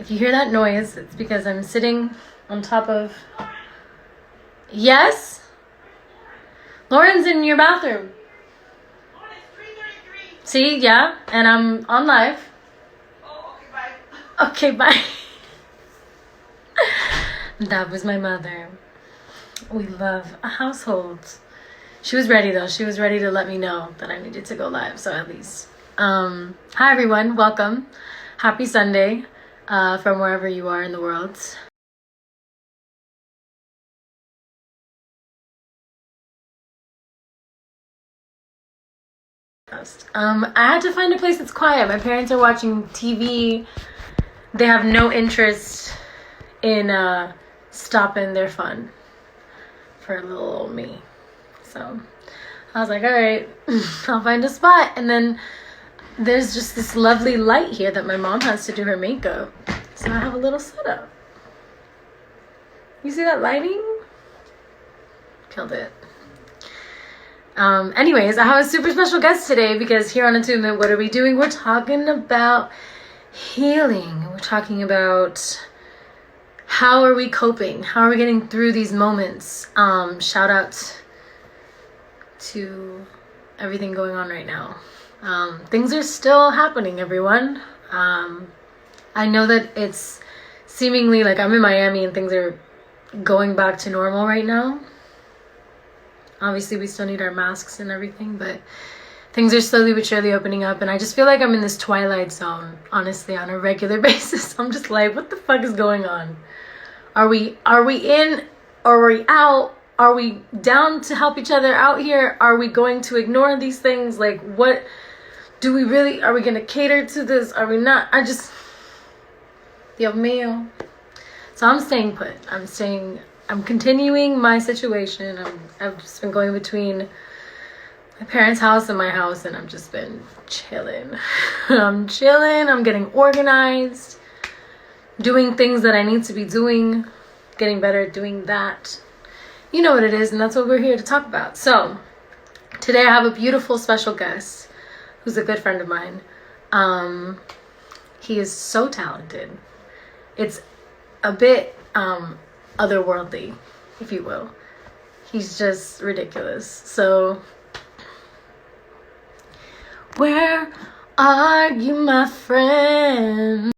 If you hear that noise, it's because I'm sitting on top of... Yes? Lauren's in your bathroom. See, yeah, and I'm on live. Oh, okay, bye. Okay, bye. That was my mother. We love a household. She was ready though. She was ready to let me know that I needed to go live. So at least. Hi everyone. Welcome. Happy Sunday from wherever you are in the world. I had to find a place that's quiet. My parents are watching TV. They have no interest in stopping their fun for little old me. So I was like, all right, I'll find a spot. And then there's just this lovely light here that my mom has to do her makeup. So I have a little setup. You see that lighting? Killed it. Anyways, I have a super special guest today because here on Attunement, what are we doing? We're talking about healing. We're talking about how are we coping? How are we getting through these moments? Shout out to everything going on right now. Things are still happening, everyone. I know that it's seemingly like I'm in Miami and things are going back to normal right now. Obviously, we still need our masks and everything, but things are slowly but surely opening up. And I just feel like I'm in this twilight zone, honestly, on a regular basis. I'm just like, what the fuck is going on? Are we in or are we out? Are we down to help each other out here? Are we going to ignore these things? Like, what do we really, are we going to cater to this? Are we not? Dios mío. So I'm staying put. I'm continuing my situation. I've just been going between my parents' house and my house, and I've just been chilling. I'm chilling. I'm getting organized, doing things that I need to be doing, getting better at doing that. You know what it is, and that's what we're here to talk about. So today I have a beautiful special guest who's a good friend of mine. He is so talented. It's a bit otherworldly, if you will. He's just ridiculous. So, where are you, my friend?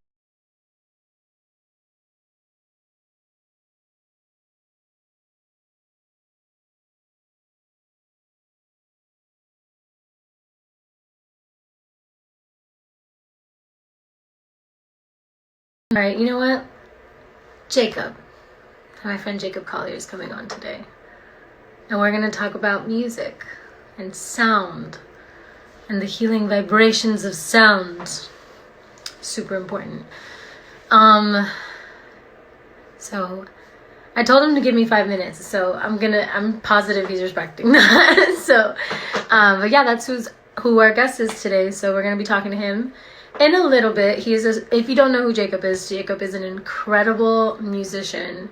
All right, you know what? Jacob, my friend Jacob Collier is coming on today. And we're going to talk about music and sound and the healing vibrations of sound. Super important. So I told him to give me 5 minutes, so I'm positive he's respecting that. So, but yeah, that's who our guest is today. So we're going to be talking to him in a little bit. If you don't know who Jacob is an incredible musician,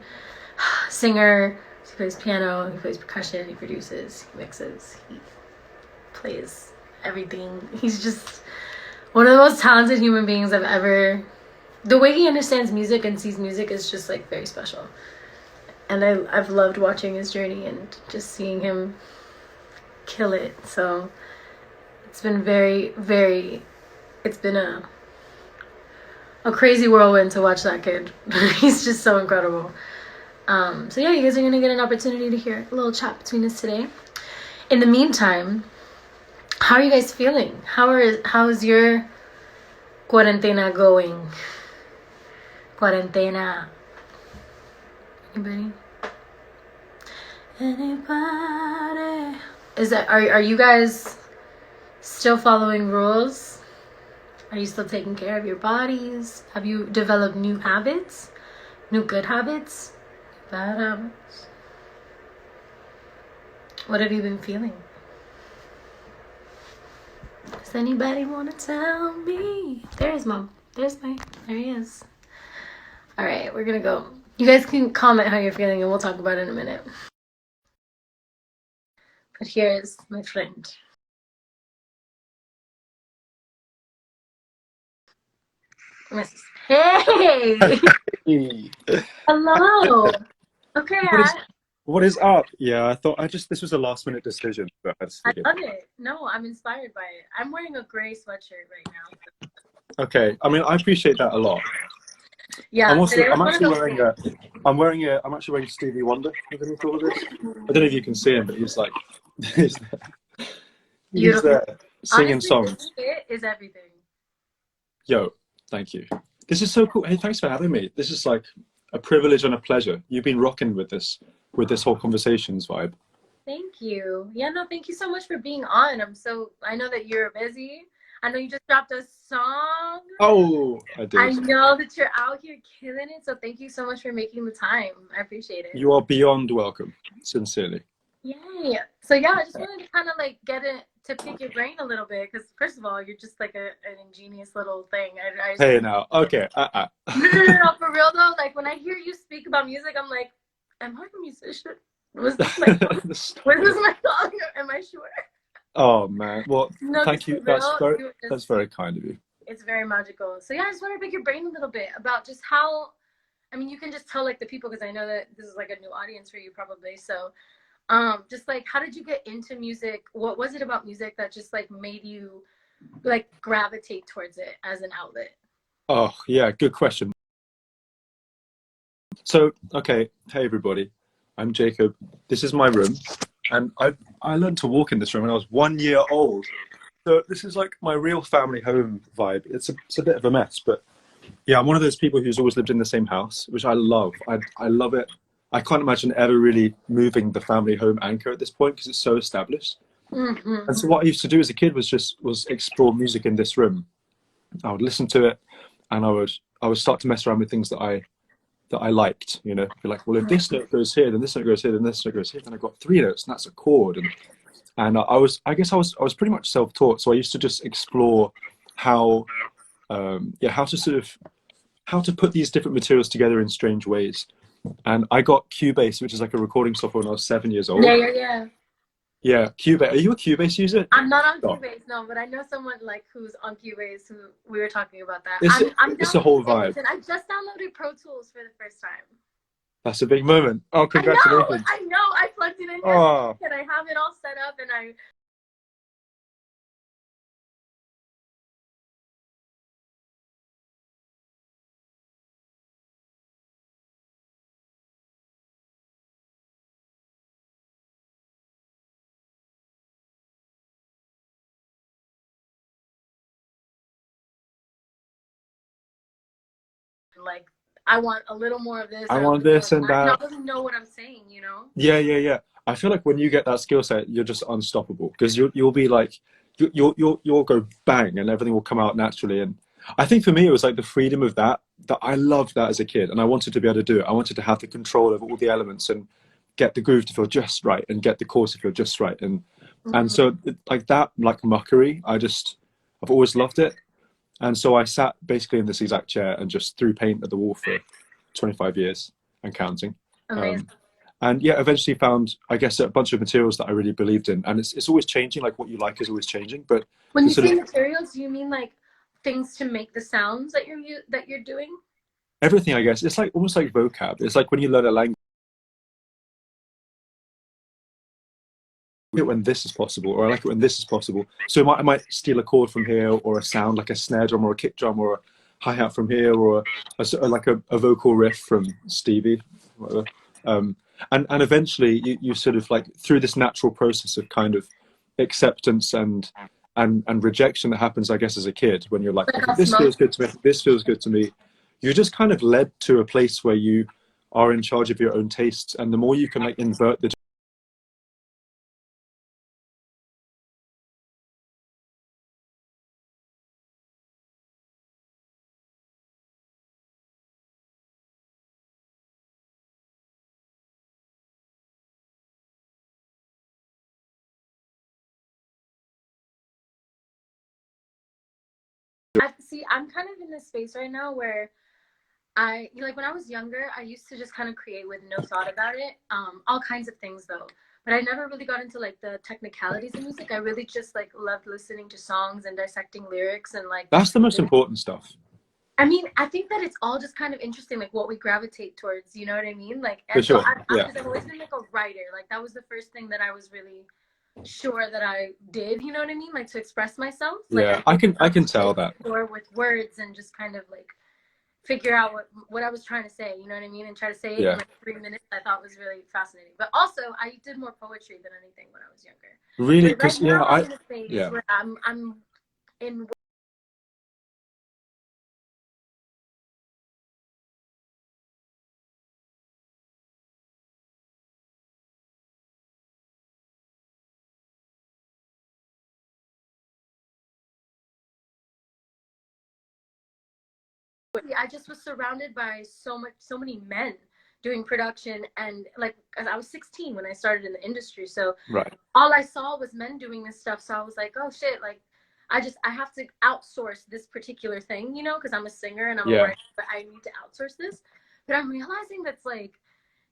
singer. He plays piano, he plays percussion, he produces, he mixes, he plays everything. He's just one of the most talented human beings I've ever... The way he understands music and sees music is just like very special. And I've loved watching his journey and just seeing him kill it. So it's been it's been a crazy whirlwind to watch that kid. He's just so incredible. So yeah, you guys are going to get an opportunity to hear a little chat between us today. In the meantime, how are you guys feeling? How's your quarantena going? Quarantena. Anybody? Are you guys still following rules? Are you still taking care of your bodies? Have you developed new habits? New good habits? Bad habits? What have you been feeling? Does anybody want to tell me? There's Mom. There he is. All right, we're gonna go. You guys can comment how you're feeling and we'll talk about it in a minute. But here's my friend. Hey, Hey. hello. Okay, What is what is up? Yeah, I thought this was a last minute decision, but I just I figured. love it. No, I'm inspired by it. I'm wearing a gray sweatshirt right now. Okay, I mean I appreciate that a lot. Yeah, today was I'm one of actually those wearing days. I'm actually wearing Stevie Wonder underneath all of this. I don't know if you can see him, but he's like he's there, he's Beautiful. there singing Honestly, this songs. fit is everything. Yo, thank you. This is so cool. Hey, thanks for having me. This is like a privilege and a pleasure. You've been rocking with this whole conversations vibe. Thank you. Yeah, no, thank you so much for being on. I know that you're busy. I know you just dropped a song. Oh, I I did. know that you're out here killing it. So thank you so much for making the time. I appreciate it. You are beyond welcome, sincerely. Yay. So yeah, I just wanted to kind of like get it to pick your brain a little bit because first of all, you're just like an ingenious little thing. I just Hey now, okay. no, for real though. Like when I hear you speak about music, I'm like, am I a musician? Was this my was this my song? Am I sure? Oh man. Well, No, because thank you. for real, you That's just very kind of you. it's very magical. So yeah, I just want to pick your brain a little bit about just how. I mean, you can just tell like the people because I know that this is like a new audience for you probably. So just like how did you get into music? What was it about music that just like made you like gravitate towards it as an outlet? Oh yeah, good question. So, okay, hey everybody. I'm Jacob. This is my room, and I learned to walk in this room when I was 1 year old. So this is like my real family home vibe. It's a bit of a mess, but yeah, I'm one of those people who's always lived in the same house, which I love. I love it. I can't imagine ever really moving the family home anchor at this point because it's so established. Mm-hmm. And so what I used to do as a kid was explore music in this room. I would listen to it, and I would start to mess around with things that I liked. You know, be like, well, if this note goes here, then this note goes here, then this note goes here, then I've got three notes, and that's a chord. And I guess I was pretty much self taught. So I used to just explore how how to sort of how to put these different materials together in strange ways. And I got Cubase, which is like a recording software when I was 7 years Yeah, old. yeah, yeah. Yeah, Cubase. Are you a Cubase user? I'm not on Oh, Cubase, no, but I know someone like who's on Cubase who we were talking about that. it's I'm it's down a with whole the same vibe. reason. I just downloaded Pro Tools for the first time. That's a big moment. Oh, I know, congratulations. I know. I plugged it in Oh, yesterday and I have it all set up and I like I want a little more of this I or a want little more of this and that. And I that. don't even know what I'm saying, you know? Yeah, yeah, yeah. I feel like when you get that skill set, you're just unstoppable because you'll be like you'll go bang and everything will come out naturally. And I think for me it was like the freedom of that I loved that as a kid and I wanted to be able to do it. I wanted to have the control of all the elements and get the groove to feel just right and get the chords to feel just right. And Mm-hmm. so like that like muckery, I've always loved it. And so I sat basically in this exact chair and just threw paint at the wall for 25 years and counting. Amazing. Um, and yeah, eventually found, I guess, a bunch of materials that I really believed in. And it's always changing, like what you like is always changing. But When the you sort say of materials, do you mean like things to make the sounds that that you're doing? everything, I guess, it's like almost like vocab. It's like when you learn a language, I like it when this is possible, or I like it when this is possible. So I might steal a chord from here, or a sound like a snare drum, or a kick drum, or a hi hat from here, or like a vocal riff from Stevie, whatever. Um, and eventually, you sort of like through this natural process of kind of acceptance and rejection that happens, I guess, as a kid when you're like, Like okay, this feels osmosis. good to me, this feels good to me. You're just kind of led to a place where you are in charge of your own tastes, and the more you can like invert the See, I'm kind of in this space right now where like when I was younger, I used to just kind of create with no thought about it. All kinds of things though. But I never really got into like the technicalities of music. I really just like loved listening to songs and dissecting lyrics and like that's the most important stuff. I mean, I think that it's all just kind of interesting, like what we gravitate towards. You know what I mean? Like, For and so sure. Yeah. because I've always been like a writer. Like that was the first thing that I was really sure that I did. You know what I mean? Like to express myself. Like Yeah. I did I can tell that. or with words and just kind of like figure out what I was trying to say. You know what I mean? And try to say it in Yeah. like 3 minutes. I thought was really fascinating. But also, I did more poetry than anything when I was younger. Really, But right because now, I'm I in a phase yeah. where I'm in I just was surrounded by so many men doing production and like I was 16 when I started in the industry, so Right. all I saw was men doing this stuff. So I was like, oh shit, like I have to outsource this particular thing, you know, because I'm a singer and I'm a Yeah. writer, but I need to outsource this. But I'm realizing that's like,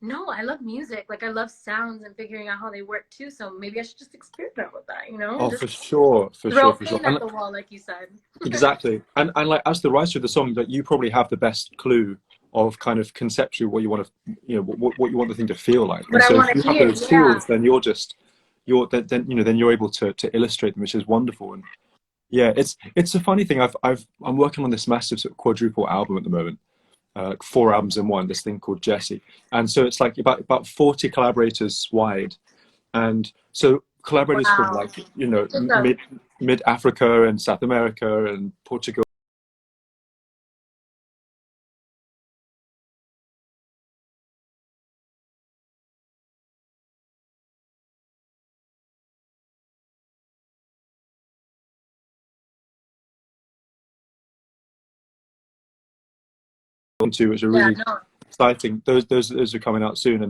no, I love music. Like I love sounds and figuring out how they work too. So maybe I should just experiment with that, you know, and Oh, just for sure, for throw sure, for sure. paint And at the wall, like you said. exactly. And like as the writer of the song, that you probably have the best clue of kind of conceptually what you want to, you know, what you want the thing to feel like. But And I so want if to you have hear, those yeah. tools, then you're then you know then you're able to illustrate them, which is wonderful. And yeah, it's a funny thing. I'm working on this massive sort of quadruple album at the moment, like 4 albums in one. This thing called Jesse, and so it's like about 40 collaborators wide, and so collaborators from Wow. like you know Just a mid Africa and South America and Portugal into, which are yeah, really no. exciting. Those are coming out soon,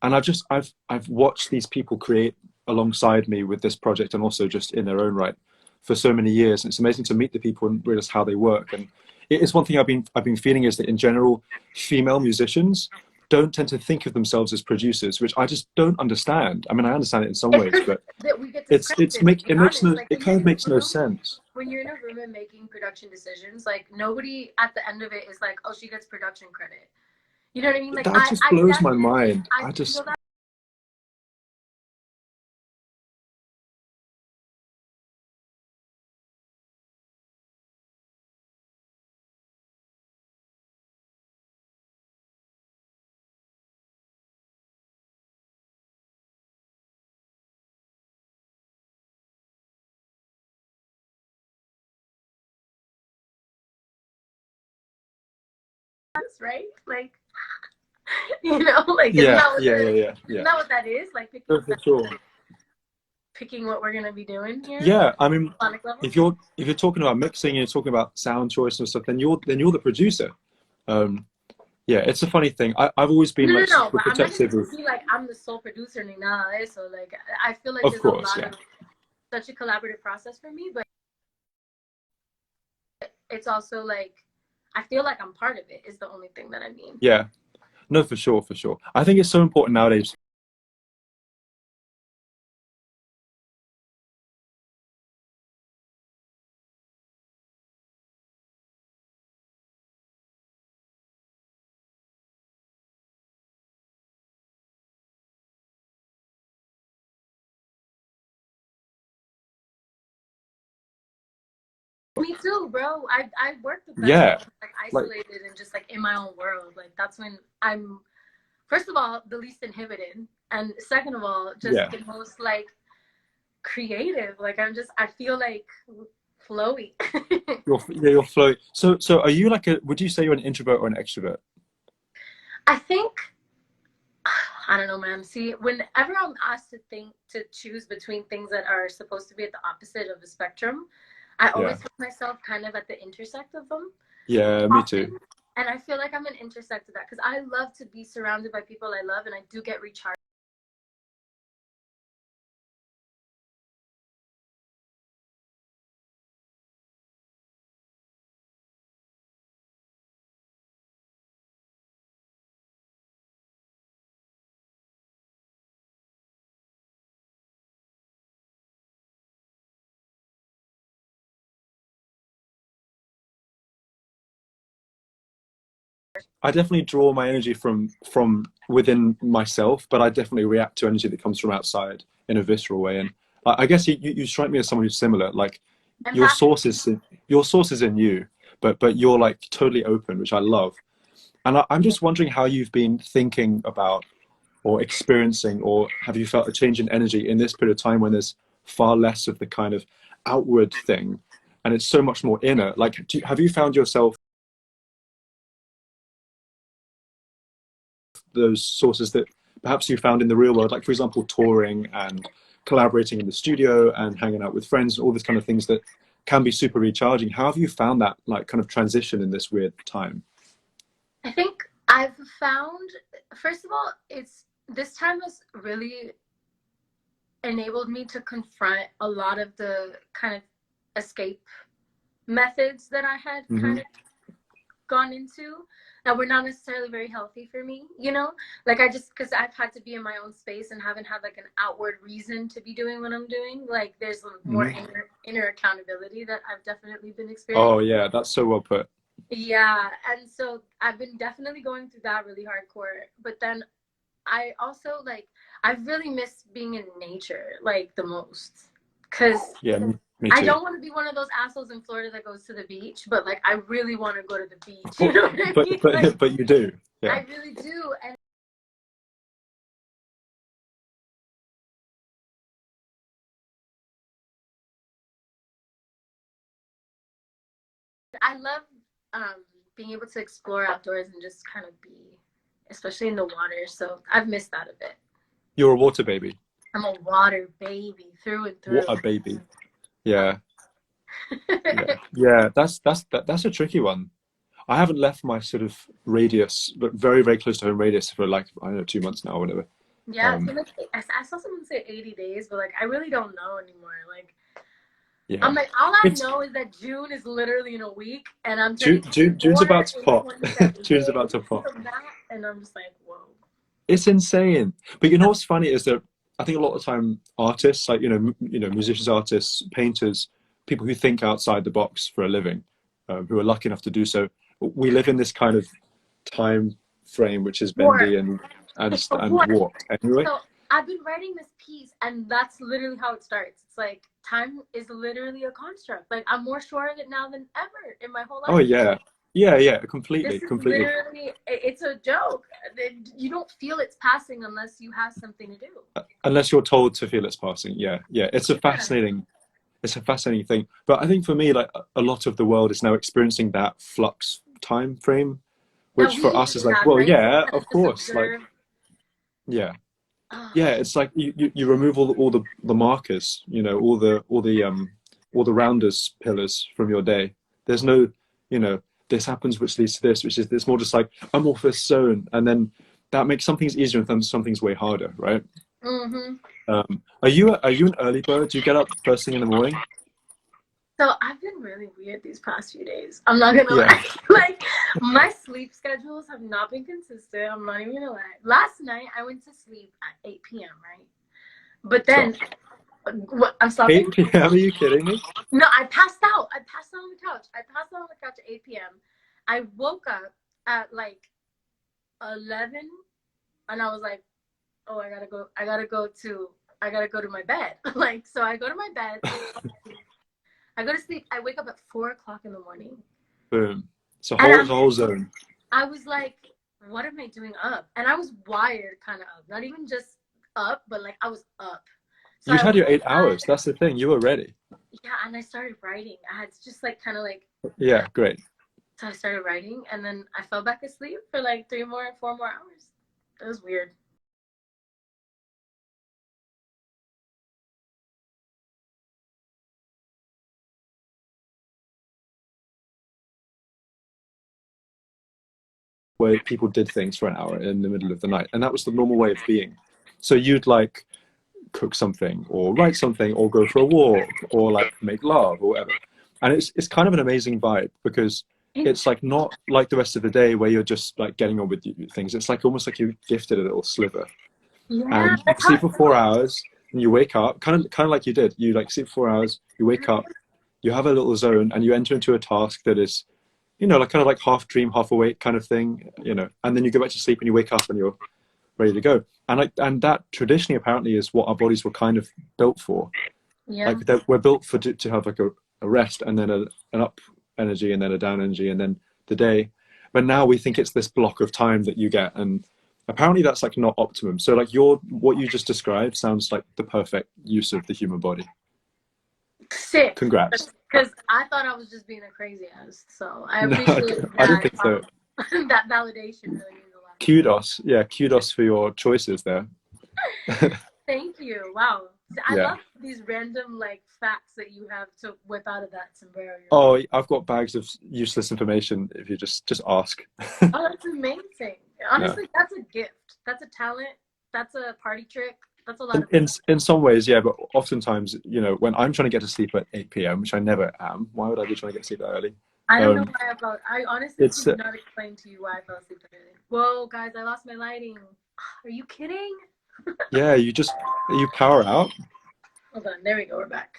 and I've watched these people create alongside me with this project, and also just in their own right for so many years. And it's amazing to meet the people and realize how they work. And it is one thing I've been feeling is that in general, female musicians don't tend to think of themselves as producers, which I just don't understand. I mean, I understand it in some It's ways, because but that we get discredited, to be it makes honest. no Like it when you're kind of in makes a no room, sense. when you're in a room and making production decisions, like nobody at the end of it is like, oh, she gets production credit. You know what I mean? Like That just I blows my definitely mind. I I feel just that right? Like you know, like isn't yeah that what yeah yeah the yeah isn't yeah. that what that is? Like No, for sure. picking what we're gonna be doing here, Yeah, I mean, sonic level. if you're talking about mixing, you're talking about sound choice and stuff, then you're the producer. Um, yeah, it's a funny thing. I've always been No, no, like no. super But I'm not trying protective of. to be like I'm the sole producer ni nada de eso. Like I feel like Of there's a course, lot yeah, of such a collaborative process for me, but it's also like I feel like I'm part of it is the only thing that I mean. yeah. No, for sure, for sure. I think it's so important nowadays. Me too, bro. I work the best when Yeah, I'm like like isolated and just like in my own world. Like that's when I'm first of all the least inhibited, and second of all just yeah, the most like creative. Like I feel like flowy. you're flow. So are you like a? Would you say you're an introvert or an extrovert? I think I don't know, man. See, whenever I'm asked to choose between things that are supposed to be at the opposite of the spectrum, I Yeah, always find myself kind of at the intersect of them yeah, me too. often. And I feel like I'm an intersect of that because I love to be surrounded by people I love, and I do get recharged. I definitely draw my energy from within myself, but I definitely react to energy that comes from outside in a visceral way. And I guess you strike me as someone who's similar. Like your Empathic. source is your source is in you, but you're like totally open, which I love. And I'm just wondering how you've been thinking about or experiencing, or have you felt a change in energy in this period of time when there's far less of the kind of outward thing, and it's so much more inner? Like, have you found yourself those sources that perhaps you found in the real world, like for example, touring and collaborating in the studio and hanging out with friends, all these kind of things that can be super recharging? How have you found that like kind of transition in this weird time? I think I've found, first of all, it's this time has really enabled me to confront a lot of the kind of escape methods that I had Hmm. kind of gone into that were not necessarily very healthy for me, you know? Like I just, because I've had to be in my own space and haven't had like an outward reason to be doing what I'm doing. Like there's more Hmm. inner accountability that I've definitely been Oh experiencing. yeah, that's so well put. Yeah, and so I've been definitely going through that really hardcore. But then I also like I really miss being in nature like the most, because Yeah, me I too. don't want to be one of those assholes in Florida that goes to the beach, but like I really want to go to the beach. You know what I But mean? Like but you do. I Yeah. really do, and I love being able to explore outdoors and just kind of be, especially in the water. So I've missed that a bit. You're a water baby. I'm a water baby through and through. What a baby. Yeah. Yeah. Yeah. That's a tricky one. I haven't left my sort of radius, but very, very close to home radius for like, I don't know, 2 months now or whatever. Yeah, it's Um, been like I saw someone say 80 days, but like I really don't know anymore. Like I'm yeah. like all I It's know is that June is literally in a week, and I'm turning June's 24 about to in pop. 27 June's about to days pop. from that, and I'm just like, whoa. It's insane. But you know what's funny is that I think a lot of the time artists, like musicians, artists, painters, people who think outside the box for a living, who are lucky enough to do so, we live in this kind of time frame which is War, bendy and war. warped. Anyway, So I've been writing this piece, and that's literally how it starts. It's like time is literally a construct. Like I'm more sure of it now than ever in my whole oh life. yeah, yeah, yeah, This completely, is completely. literally, it's a joke. You don't feel it's passing unless you have something to do. Unless you're told to feel it's passing. Yeah, yeah. Yeah. It's a fascinating thing. But I think for me, like a lot of the world is now experiencing that flux time frame, That which we for us used is to like, have, well, that you can yeah, kind of of just course. Like, observe. yeah, Oh, yeah. It's like you remove all the markers, all the rounders pillars from your day. There's no, this happens, which leads to this, which is this more just like amorphous zone, and then that makes some things easier and some things way harder, right? mm-hmm. Are you an early bird? Do you get up first thing in the morning? So I've been really weird these past few days. I'm not gonna Yeah. lie. Like my sleep schedules have not been consistent. I'm not even gonna lie. Last night I went to sleep at 8 p.m. Right, but then Stop. I'm stopping. 8 p.m. Are you kidding me? No, I passed out. I passed out on the couch. I passed out on the couch at 8 p.m. I woke up at like 11, and I was like, "Oh, I gotta go. I gotta go to my bed." Like, so I go to my bed. I go to sleep. I wake up at 4 o'clock in the morning, Boom. and It's a whole zone. I was like, "What am I doing up?" And I was wired, kind of up, not even just up, but like I was up. So You'd I had your woke 8 hours. up, That's the thing. You were ready. yeah, and I started writing. I had just like kind of like, Yeah, great. so I started writing, and then I fell back asleep for like 4 more hours. It was weird. Where people did things for an hour in the middle of the night, and that was the normal way of being. So you'd like cook something, or write something, or go for a walk, or like make love, or whatever. And it's kind of an amazing vibe because it's like not like the rest of the day where you're just like getting on with things. It's like almost like you're gifted a little sliver, Yeah, and you that's how sleep it for four felt. hours, and you wake up, kind of like you did. You like sleep for 4 hours, you wake up, you have a little zone, and you enter into a task that is you know, like kind of like half dream, half awake kind of thing, you know, and then you go back to sleep and you wake up and you're ready to go. And that traditionally apparently is what our bodies were kind of built for. Yeah. Like that we're built for to have like a rest and then an up energy and then a down energy and then the day. But now we think it's this block of time that you get, and apparently that's like not optimum. So like what you just described sounds like the perfect use of the human body. Sick. Congrats. Because I thought I was just being a crazy ass. So I No, appreciate I don't that. think so. That validation really means a lot. Kudos, yeah, kudos for your choices there. Thank you. Wow. I Yeah. love these random like facts that you have to whip out of that sombrero. Oh, I've got bags of useless information. If you just ask. Oh, that's amazing. No. Honestly, that's a gift. That's a talent. That's a party trick. That's a lot In, of in in some ways, yeah, but oftentimes, you know, when I'm trying to get to sleep at 8 p.m., which I never am, why would I be trying to get to sleep that early? I don't know Um, why I felt. I honestly it's could not explain to you why I fell asleep that early. Whoa, guys, I lost my lighting. Are you kidding? yeah, you power out. Hold on. There we go. We're back.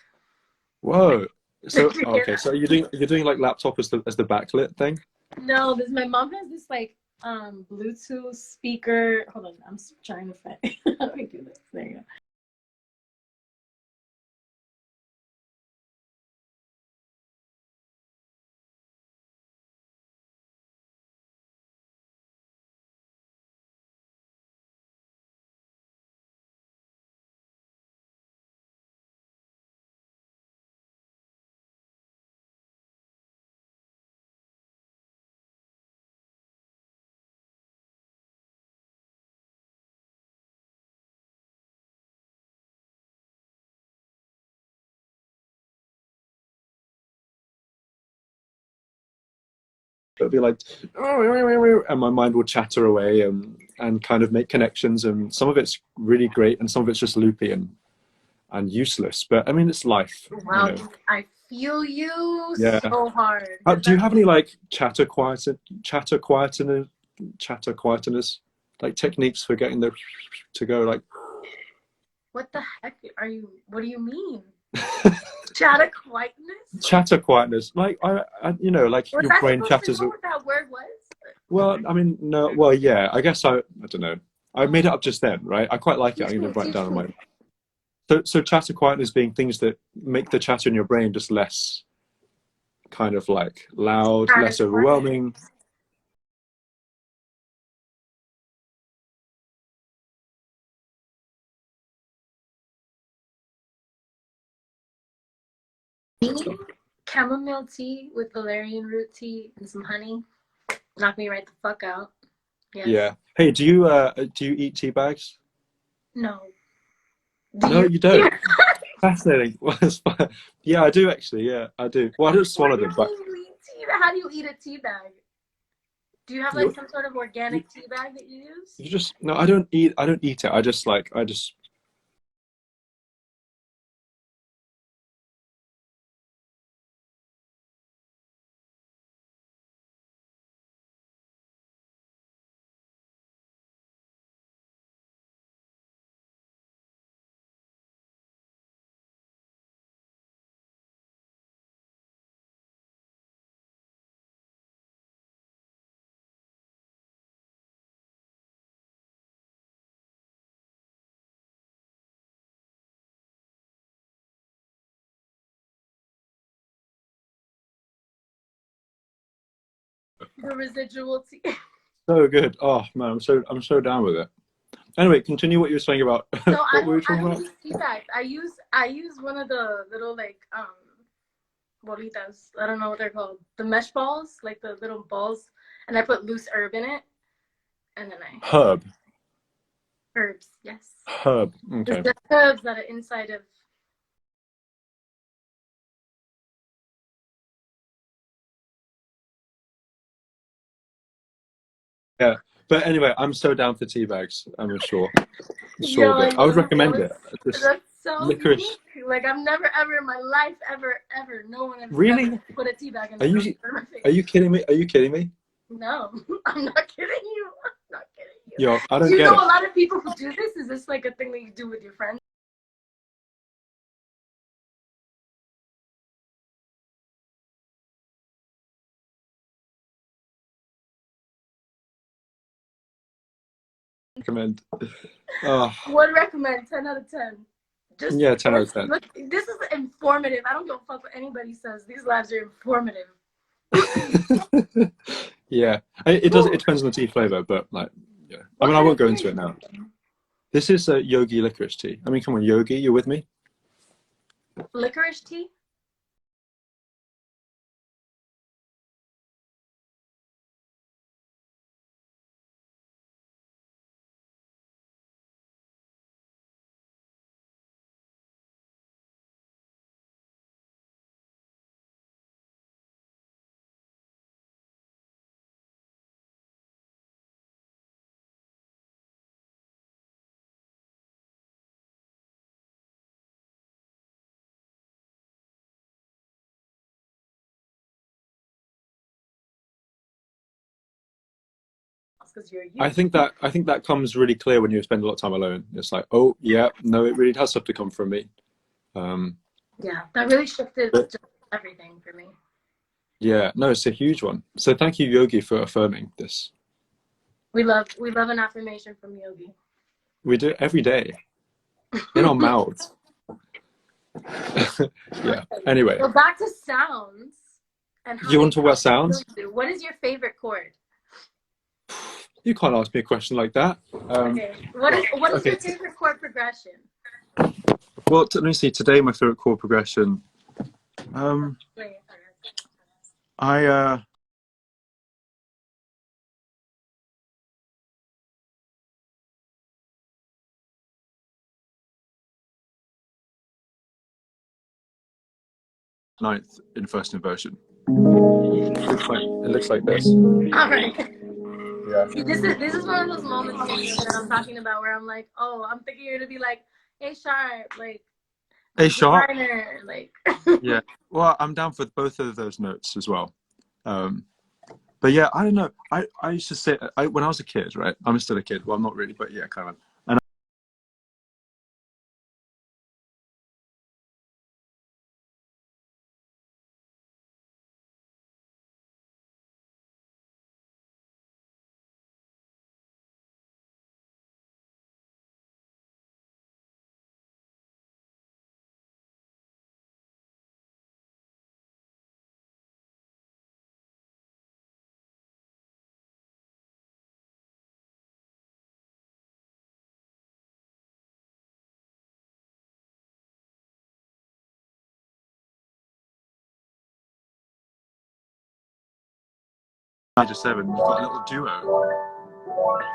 Whoa. Did So you hear okay, that? so you're doing like laptop as the backlit thing. No, this my mom has this like Bluetooth speaker. Hold on, I'm trying to find. How do I do this? There you go. It'll be like, oh, and my mind will chatter away and kind of make connections, and some of it's really great, and some of it's just loopy and useless. But I mean, it's life, you Wow, know. dude, I feel you Yeah. so hard because Do you that's have any like chatter quieteners, like techniques for getting the to go like? what the heck are you? What do you mean? Chatter quietness? Chatter quietness, like you know, like Was your I brain supposed to chatters. know what that word was? Well, I mean, no, well, yeah, I guess I don't know. I made it up just then, right? I quite like it. I'm Teach going me, to write it teach down on me. my. So chatter quietness being things that make the chatter in your brain just less kind of like loud, Chatter less quiet. overwhelming. Me, chamomile tea with valerian root tea and some honey. Knock me right the fuck out. Yes. Yeah. Hey, do you eat tea bags? No. Do No, you? you don't. Fascinating. Well, yeah, I do actually. Yeah, I do. Well, I don't What swallow do you them, but mean you eat tea? How do you eat a tea bag? Do you have like you some sort of you, organic tea bag that you use? you just no. I don't eat it. I just. The residual tea. So good. Oh man, I'm so down with it. Anyway, continue what you were saying about So I what were don't we I talking don't about? use tea bags. I use one of the little like bolitas. I don't know what they're called. The mesh balls, like the little balls, and I put loose herb in it, and then I Herb. herbs. Yes, Herb. it's Okay. the herbs that are inside of. Yeah. But anyway, I'm so down for tea bags. I'm sure. Yo, Sure of I it. I would know it recommend was. it. Just That's so licorice. unique. Like I've never ever in my life ever no one has ever Really? put a tea bag in Are my mouth you or my face. are you kidding me? Are you kidding me? No, I'm not kidding you. I'm not kidding you. Yo, I Do don't you get know it. a lot of people who do this? Is this like a thing that you do with your friends? recommend. Oh, Would recommend 10 out of 10. Just yeah, 10 out of 10. look, this is informative. I don't give a fuck what anybody says. These labs are informative. Yeah, it does. It depends on the tea flavor, but like, yeah. I mean, I won't go into it now. This is a Yogi licorice tea. I mean, come on, Yogi, you're with me? Licorice tea? Because you're you. I think that comes really clear when you spend a lot of time alone. It's like, oh yeah, no, it really does have to come from me. Yeah, that really shifted just everything for me. Yeah, no, it's a huge one. So thank you, Yogi, for affirming this. We love an affirmation from Yogi. We do it every day in our mouths. Yeah. Anyway, Well, back to sounds. And how you want to talk about sounds? What is your favorite chord? You can't ask me a question like that. Okay. What is your favorite chord progression? Well, let me see. Today, my favorite chord progression. I 9th in first inversion. It looks like this. All right. Yeah. See, this is one of those moments that I'm talking about where I'm like, oh, I'm thinking you're gonna be like, A sharp, like A sharp. minor, like. Yeah. Well, I'm down for both of those notes as well. But yeah, I don't know. I used to say when I was a kid, right? I'm still a kid. Well, I'm not really, but yeah, kind of. And 97, we've got a little duo.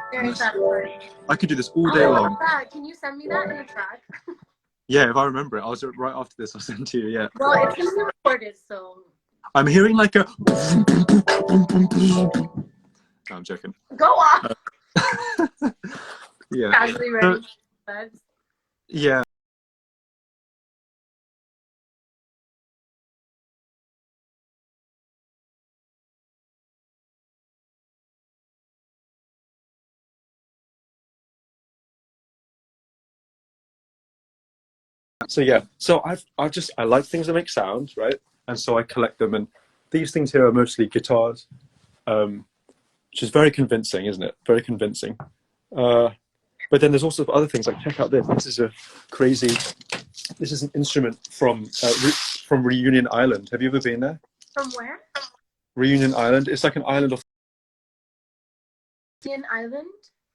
Very satisfying. I could do this all day long. That. Can you send me that in a track? Yeah, if I remember it, I'll do it right after this. I'll send it to you. Yeah. Well, it's gonna be recorded, so. I'm hearing like a. No, I'm joking. Go off. Yeah. Casually ready. Yeah. So yeah, so I like things that make sound, right? And so I collect them, and these things here are mostly guitars, which is very convincing, isn't it? Very convincing. But then there's also other things like check out this. This is a crazy. This is an instrument from Reunion Island. Have you ever been there? From where? Reunion Island. It's like an island of. Reunion Island.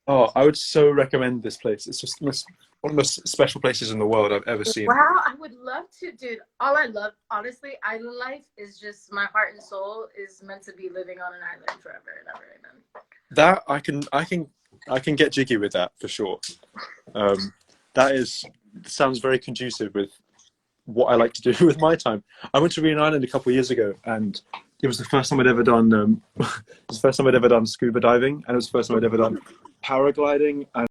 Oh, I would so recommend this place. It's just one of the most special places in the world I've ever seen. Wow, I would love to, dude. All I love, honestly, island life is just my heart and soul is meant to be living on an island forever and ever. Amen. That I can get jiggy with that for sure. Sounds very conducive with what I like to do with my time. I went to Reunion Island a couple of years ago, and it was the first time I'd ever done. It was the first time I'd ever done scuba diving, and it was the first time I'd ever done paragliding. And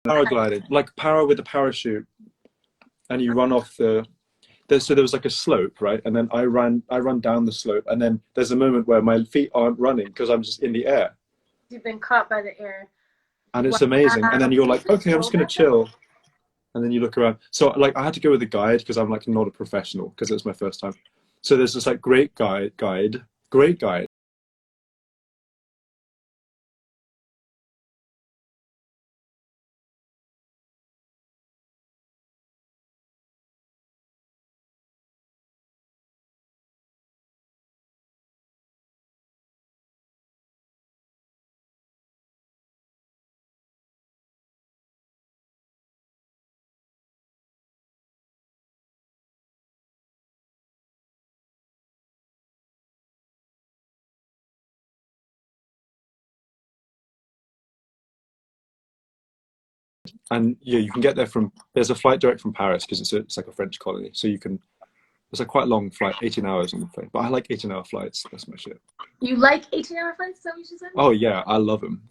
paragliding, like para with a parachute, and you run off so there was like a slope, right? And then I run down the slope, and then there's a moment where my feet aren't running because I'm just in the air. You've been caught by the air. And it's amazing. And then you're like, okay, I'm just gonna chill. And then you look around. So like I had to go with a guide because I'm like not a professional because it was my first time. So there's this like great guide, great guide. And yeah, you can get there from there's a flight direct from Paris because it's like a French colony. So you can it's a quite long flight, 18 hours on the plane. But I like 18-hour flights. That's my shit. You like 18-hour flights? Is that what you said? Oh yeah, I love them.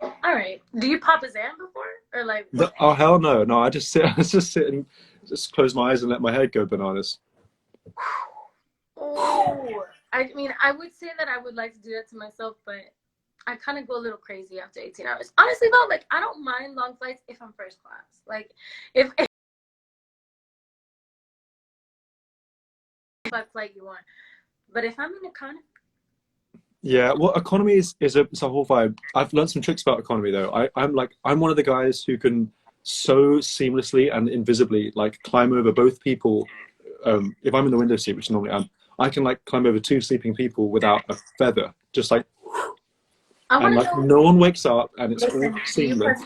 All right. Do you pop a Zan before, or like? Oh hell no, no! I just sit, I just sit and just close my eyes and let my head go bananas. Oh, I mean, I would say that I would like to do that to myself, but I kind of go a little crazy after 18 hours. Honestly, though, like I don't mind long flights if I'm first class. Like if flight you want, but if I'm in economy. Yeah, well, economy is it's a whole vibe. I've learned some tricks about economy though. I'm one of the guys who can so seamlessly and invisibly like climb over both people. If I'm in the window seat, which normally I can like climb over two sleeping people without a feather, just like, and like no one wakes up, and it's all seamless.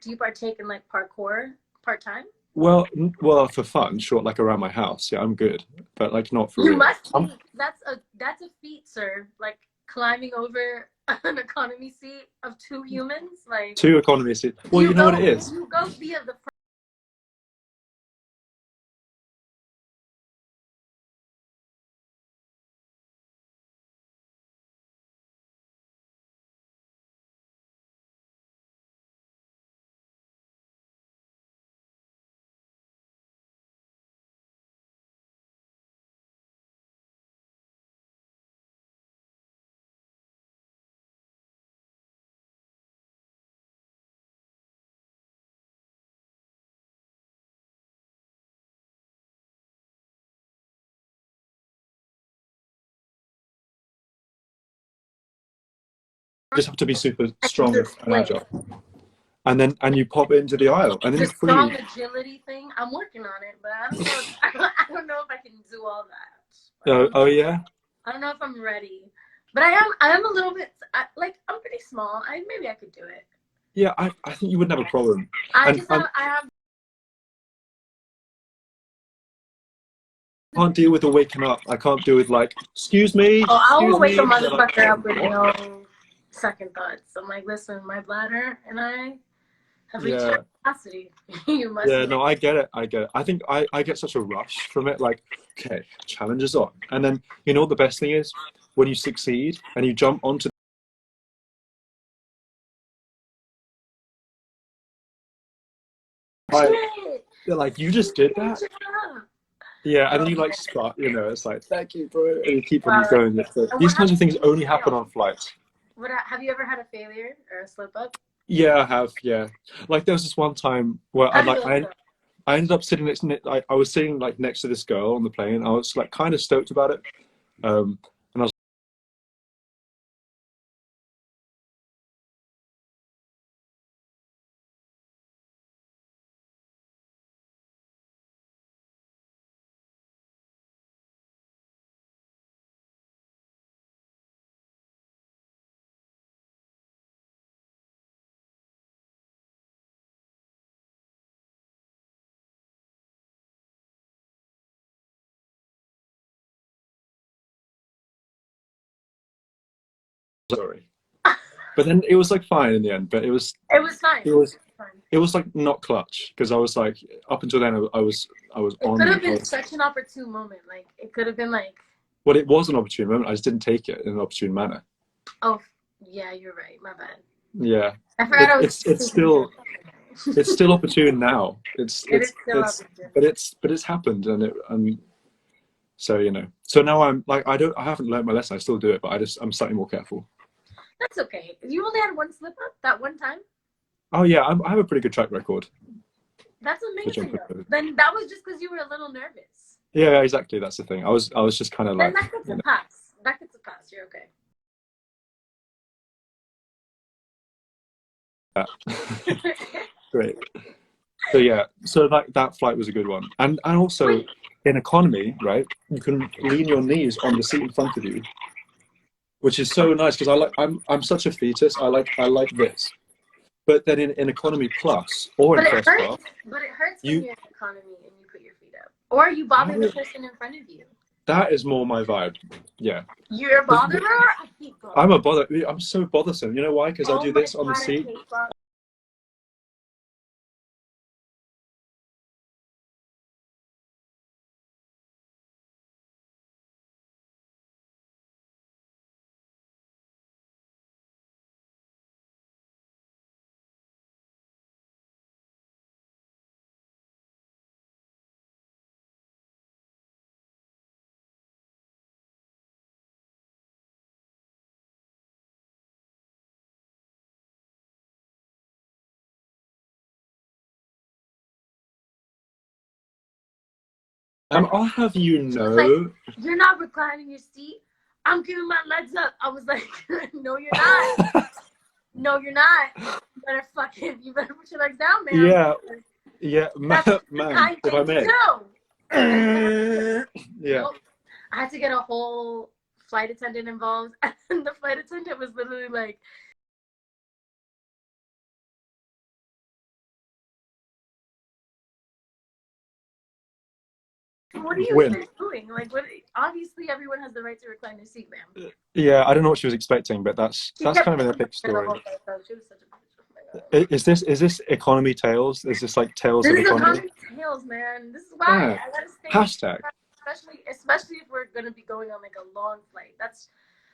Do you partake in like parkour part time? Well, for fun, sure, like around my house. Yeah, I'm good, but like not for You real. must be. That's a feat, sir. Like climbing over an economy seat of two humans, like two economy seats. Well, you know what it is. You go via the. You just have to be super strong and agile. And you pop into the aisle, and then the strong agility thing. I'm working on it, but I don't know. I don't know if I can do all that. Oh yeah. I don't know if I'm ready, but I am a little bit like I'm pretty small. Maybe I could do it. Yeah, I think you wouldn't have a problem. I have. I can't deal with the waking up. I can't deal with like, excuse me. Oh, I'll wake a motherfucker up with no second thoughts. I'm like, listen, my bladder and I have reached capacity. You must. Yeah, no, I get it. I think I get such a rush from it. Like, okay, challenge is on. And then, you know what the best thing is? When you succeed and you jump onto they're like, you just did that? Yeah, and then you like start, you know, it's like, thank you, bro. And you keep on going. So these kinds of things only happen on flights. Have you ever had a failure or a slip up? Yeah, I have. Yeah, like there was this one time where I ended up sitting next. I was sitting like next to this girl on the plane. I was like kind of stoked about it, and I was. Sorry, but then it was like fine in the end. But it was fine. It was like not clutch because I was like up until then I was on. It could have been such an opportune moment. Like it could have been like. Well, it was an opportune moment. I just didn't take it in an opportune manner. Oh yeah, you're right. My bad. Yeah, I forgot it's still it's still opportune now. It is still opportune. But it's happened, and so you know. So now I'm like I haven't learned my lesson. I still do it, but I'm slightly more careful. That's okay. You only had one slip up that one time. Oh yeah, I have a pretty good track record. That's amazing. Though. Then that was just because you were a little nervous. Yeah, exactly. That's the thing. I was just kind of like. Then that gets a pass. That gets a pass. You're okay. Great. So yeah, so that flight was a good one, and also Wait. in economy, right? You can lean your knees on the seat in front of you, which is so nice because I'm such a fetus. I like this, but then in economy plus or in first class, but it hurts when you're in economy and you put your feet up, or you bother the person in front of you. That is more my vibe. Yeah. You're a botherer. I hate bothering. I'm a bother. I'm so bothersome. You know why? Because I do this on the seat. I'll have you know. Like, you're not reclining your seat. I'm giving my legs up. I was like, no, you're not. No, you're not. You better put your legs down, man. Yeah, man, if I may. Yeah. Nope. I had to get a whole flight attendant involved, and the flight attendant was literally like, what are you even doing? Like, what? Obviously, everyone has the right to recline their seat, ma'am. Yeah, I don't know what she was expecting, but that's kind of an epic story. She was such a bitch. Is this economy tales? Is this like tales of economy? This is economy tales, man. This is why I gotta stay. Hashtag. Especially if we're gonna be going on like a long flight. That's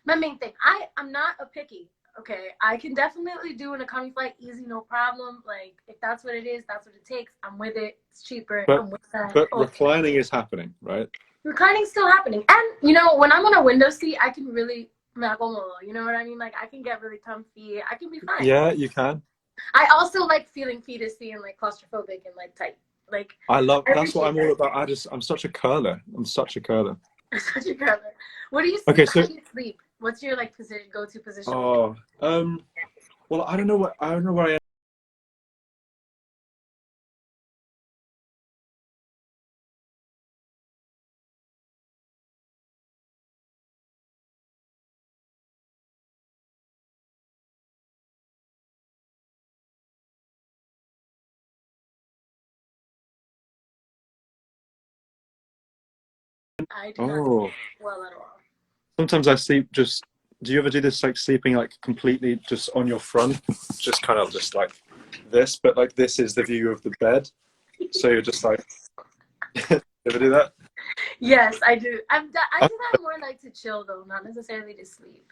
my main thing. I'm not a picky. Okay, I can definitely do an economy flight easy, no problem. Like if that's what it is, that's what it takes. I'm with it. It's cheaper. I'm with that. But reclining is happening, right? Reclining's still happening, and you know when I'm on a window seat, I can really, you know what I mean? Like I can get really comfy. I can be fine. Yeah, you can. I also like feeling fetusy and like claustrophobic and like tight. Like I love. That's what I'm all about. I'm such a curler. I'm such a curler. Such a curler. What do you? Okay, so how do you sleep? What's your like go-to position? Oh, well, I don't know where I am. I do not sleep well at all. Sometimes I sleep just. Do you ever do this, like sleeping like completely just on your front, just kind of just like this, but like this is the view of the bed, so you're just like. You ever do that? Yes, I do. I do that more like to chill though, not necessarily to sleep.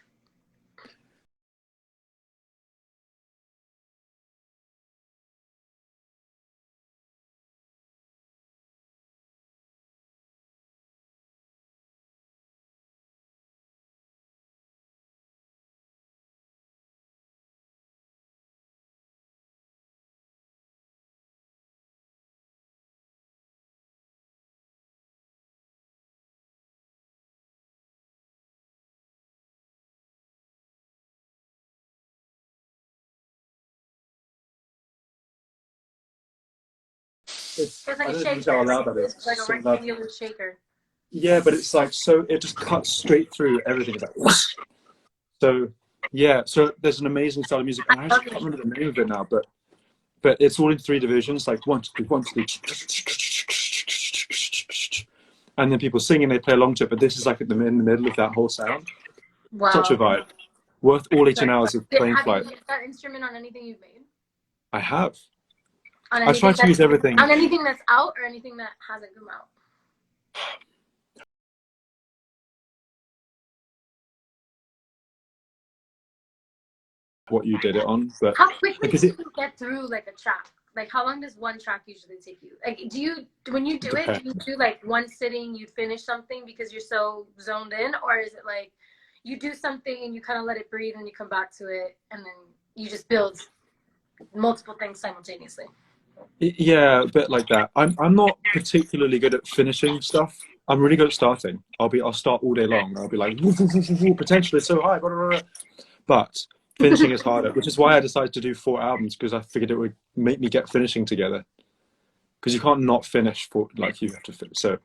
It's like a shaker. It's like a rectangular shaker. Yeah, but it's like so it just cuts straight through everything. It's like so yeah. So there's an amazing style of music, and I actually can't remember the name of it now, but it's all in 3 divisions, like 1, 2, 3, 1, 2, 3, and then people sing and they play along to it. But this is like in the middle of that whole sound. Wow. Such a vibe. Worth all 18 hours of plane flight. Have you used that instrument on anything you've made? I have. I try to use everything. On anything that's out or anything that hasn't come out? What you did it on, but how quickly do you get through like a track? Like, how long does one track usually take you? Like, when you do it, do you Depends. do like one sitting, you finish something because you're so zoned in, or is it like you do something and you kind of let it breathe and you come back to it and then you just build multiple things simultaneously? Yeah, a bit like that. I'm not particularly good at finishing stuff. I'm really good at starting. I'll start all day long. I'll be like, woo, woo, woo, woo, woo, potential is so high, blah, blah, blah. But finishing is harder, which is why I decided to do 4 albums because I figured it would make me get finishing together. Because you can't not finish for like you have to finish. So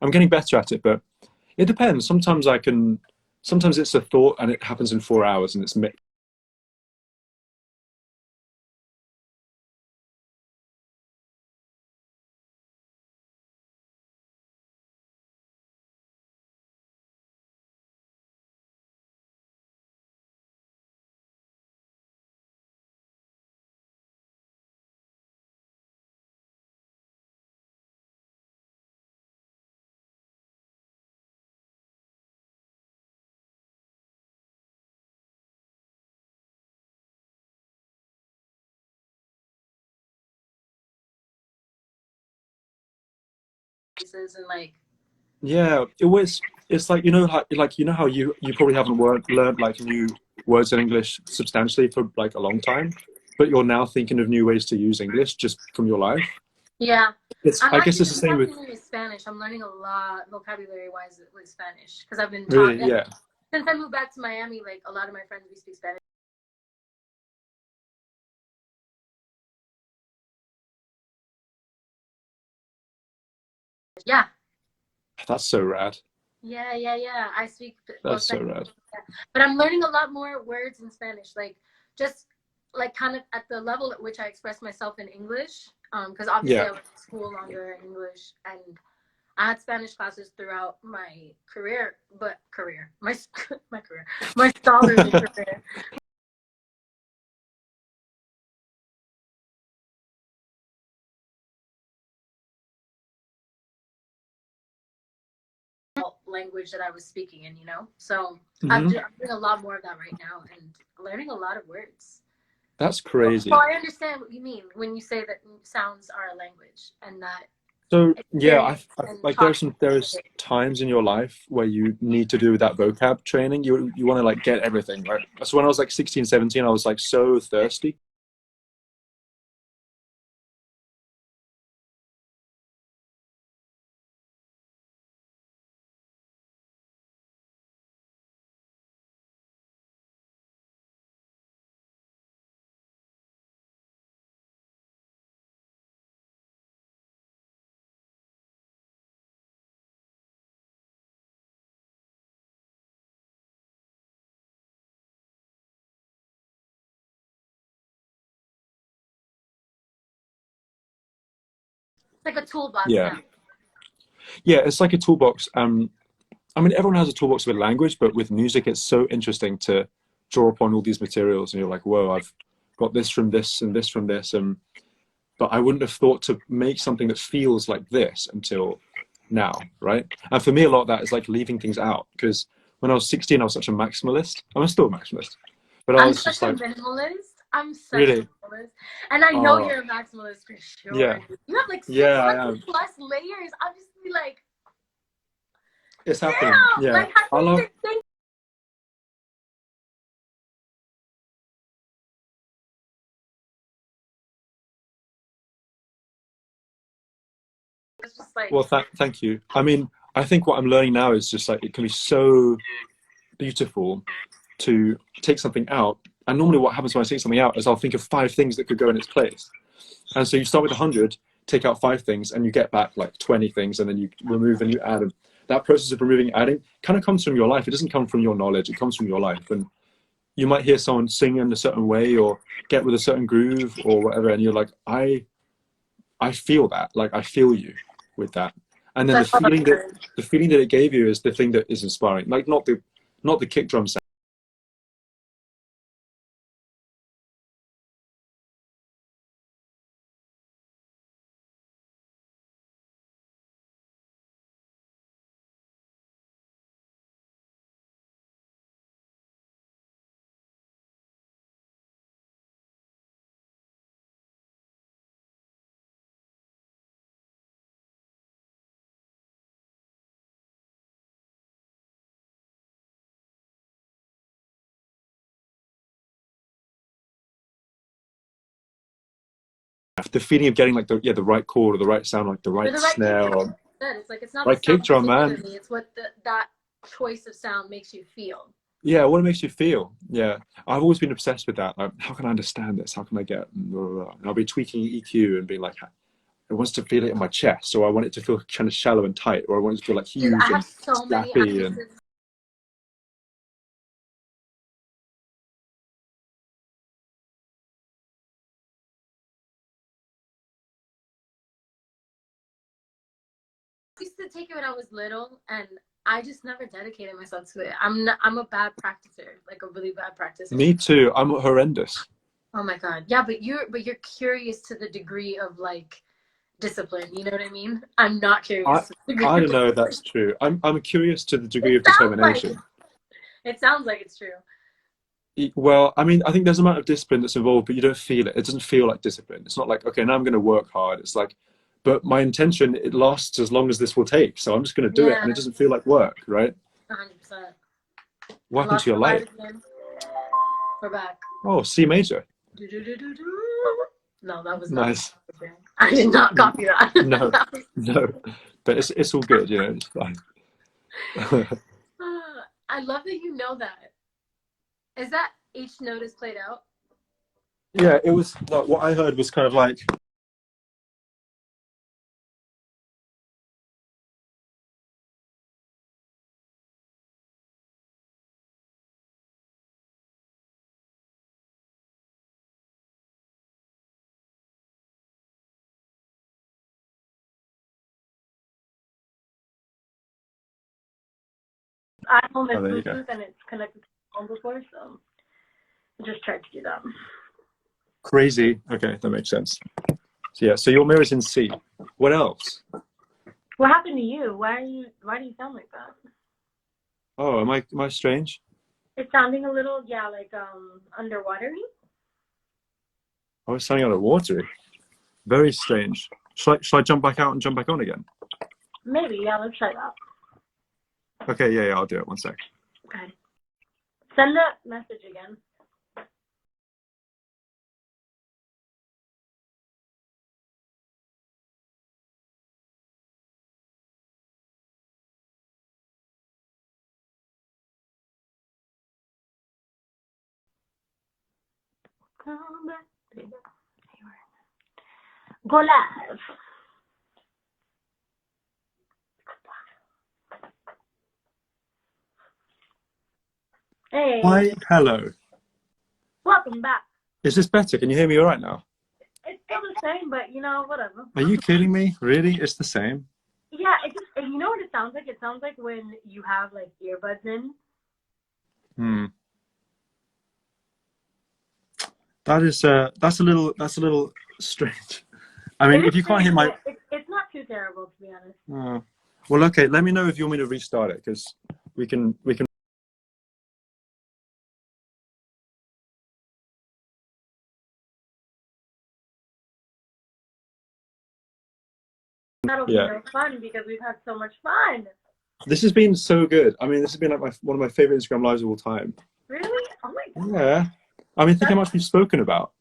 I'm getting better at it, but it depends. Sometimes I can. Sometimes it's a thought and it happens in 4 hours and it's And like, Yeah, it was. It's like how you probably haven't learned like new words in English substantially for like a long time, but you're now thinking of new ways to use English just from your life. yeah, It's I'm I guess actually it's the same with learning with Spanish. I'm learning a lot vocabulary wise with Spanish because I've been taught really, yeah. since I moved back to Miami. Like a lot of my friends, we speak Spanish. Yeah, That's so rad. yeah. I speak well That's so Spanish, rad. but I'm learning a lot more words in Spanish. Like just like kind of at the level at which I express myself in English. Because obviously Yeah. I went to school longer in English, and I had Spanish classes throughout my career, but my career, my scholarly career. Language that I was speaking in, So Hmm. I'm doing a lot more of that right now and learning a lot of words. That's So crazy. I understand what you mean when you say that sounds are a language and that So yeah, experience I and like talking. there's times in your life where you need to do that vocab training. You want to like get everything right. So when I was like 16, 17, I was like so thirsty. It's like a toolbox Yeah, now. yeah, it's like a toolbox. I mean, everyone has a toolbox with language, but with music, it's so interesting to draw upon all these materials, and you're like, whoa, I've got this from this and this from this, and but I wouldn't have thought to make something that feels like this until now, right? And for me, a lot of that is like leaving things out because when I was 16, I was such a maximalist. I'm still a maximalist, but I I'm was such just a like, minimalist. I'm such a really, minimalist. And I know oh, you're a maximalist for yeah, sure. You have like yeah, 600 I am. plus layers. I'm just be like, It's happening. damn, Yeah, like how I do you love. even think? It's just like, Well, thank you. I mean, I think what I'm learning now is just like it can be so beautiful to take something out. And normally, what happens when I take something out is I'll think of 5 things that could go in its place. And so you start with 100, take out 5 things, and you get back like 20 things, and then you remove and you add. And that process of removing and adding kind of comes from your life. It doesn't come from your knowledge. It comes from your life. And you might hear someone sing in a certain way or get with a certain groove or whatever, and you're like, I feel that. Like I feel you with that. And then that's all I'm the feeling that it gave you is the thing that is inspiring. Like not the kick drum sound. The feeling of getting like the right chord or the right sound, like the Or right the right snare kick or drum. It's like it's not the right kick sound drum, man. particularly, it's what that choice of sound makes you feel. Yeah, what it makes you feel. Yeah, I've always been obsessed with that. Like, how can I understand this? How can I get? Blah, blah, blah. And I'll be tweaking EQ and being like, I want to feel it in my chest, or I want it to feel kind of shallow and tight, or I want it to feel like Dude, I huge and have so many snappy. And actresses. I used to take it when I was little, and I just never dedicated myself to it. I'm a bad practicer, like a really bad practicer. me too. I'm horrendous. Oh my god. Yeah, but you're curious to the degree of like discipline. You know what I mean? I'm not curious to the degree I of don't know if discipline. that's true. I'm curious to the degree It of sounds like determination. it sounds like it's true. Well, I mean, I think there's an amount of discipline that's involved, but you don't feel it. It doesn't feel like discipline. It's not like, okay, now I'm going to work hard. It's like, but my intention, it lasts as long as this will take. So I'm just going to do it. Yeah, And it doesn't feel like work, right? 100%. What I happened lost to your the light light? again. We're back. Oh, C major. Do-do-do-do-do. No, that was not. Nice. I did not copy that. No, That was- no. But it's all good, you know. It's fine. I love that you know that. Is that each note is played out? Yeah, it was like what I heard was kind of like, I'm on my oh, there you go. Bluetooth and it's connected to the phone before, so I just tried to do that. Crazy. Okay, that makes sense. So yeah, so your mirror's in C. What else? What happened to you? Why do you sound like that? Oh, am I strange? It's sounding a little, like underwatery. I was sounding underwater. Very strange. Should I jump back out and jump back on again? Maybe, yeah, let's try that. Okay, yeah, I'll do it. One sec. Okay. Send the message again. Come back. Go live. Hey. Hi, hello. Welcome back. Is this better? Can you hear me all right now? It's still the same, but whatever. Are you kidding me? Really? It's the same? Yeah, you know what it sounds like? It sounds like when you have like earbuds in. That's a little strange. I mean, if you can't hear my, it's not too terrible, to be honest. well, okay. Let me know if you want me to restart it, because we can. That'll be no fun because we've had so much fun. This has been so good. I mean, this has been like one of my favorite Instagram lives of all time. Really? Oh my god. Yeah. I mean, think how much we've spoken about.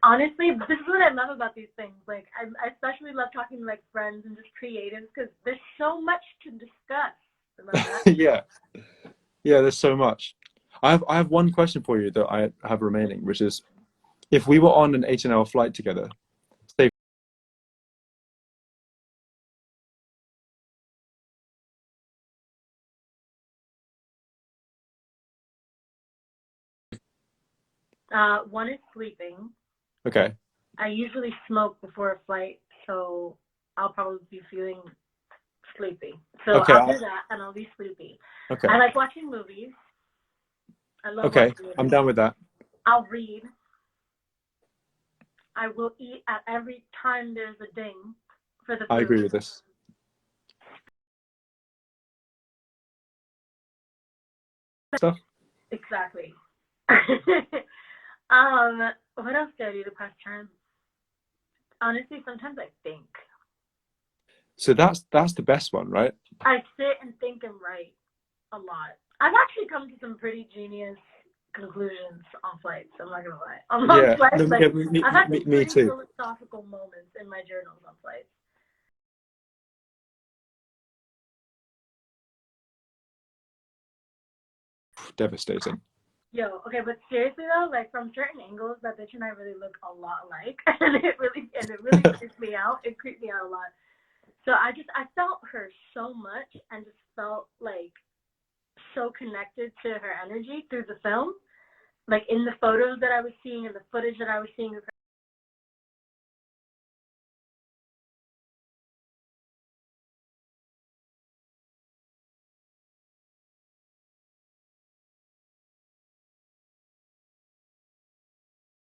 Honestly, this is what I love about these things. Like, I especially love talking to like friends and just creatives because there's so much to discuss. Yeah. There's so much. I have one question for you that I have remaining, which is, if we were on an 18-hour flight together, say. One is sleeping. Okay. I usually smoke before a flight, so I'll probably be feeling sleepy. So Okay, I'll do that, and I'll be sleepy. Okay. I like watching movies. I love Okay, watching movies. I'm down with that. I'll read. I will eat at every time there's a ding for the food. I agree with this. Stuff. Exactly. What else do I do to pass time? Honestly, sometimes I think. So that's the best one, right? I sit and think and write a lot. I've actually come to some pretty genius conclusions on flights. I'm not gonna lie. On long Yeah, flights, like I've had some me pretty too. philosophical moments in my journals on flights. Devastating. Yo, okay, but seriously though, like from certain angles, that bitch and I really look a lot alike, and it really creeped me out. It creeped me out a lot. So I felt her so much, and just felt like so connected to her energy through the film, like in the photos that I was seeing and the footage that I was seeing of her.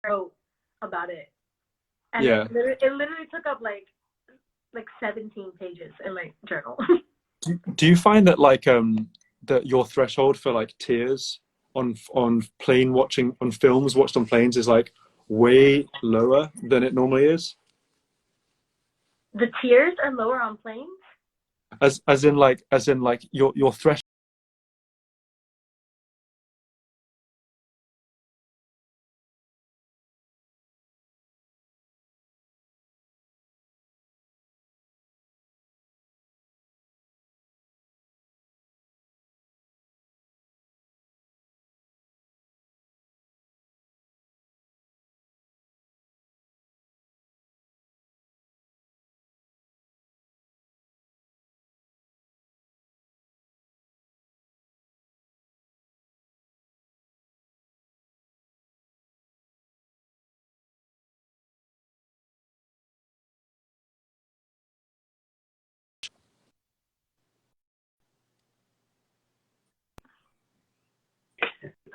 Wrote about it, and Yeah. it literally took up like 17 pages in my journal. Do you find that like that your threshold for like tears on plane watching on films watched on planes is like way lower than it normally is? The tears are lower on planes. As in like your threshold.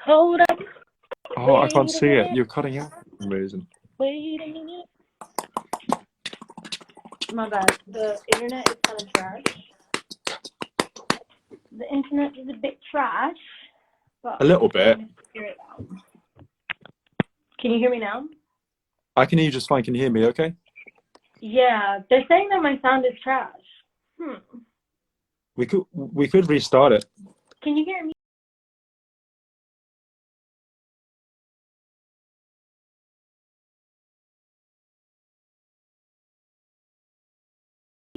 Hold up. Oh, I Wait can't a see it. minute. You're cutting out for some reason. Wait a minute. My bad. The internet is kind of trash. The internet is a bit trash, but A little bit. figure it out. Can you hear me now? I can hear you just fine. Can you hear me? Okay. Yeah, they're saying that my sound is trash. We could restart it. Can you hear me?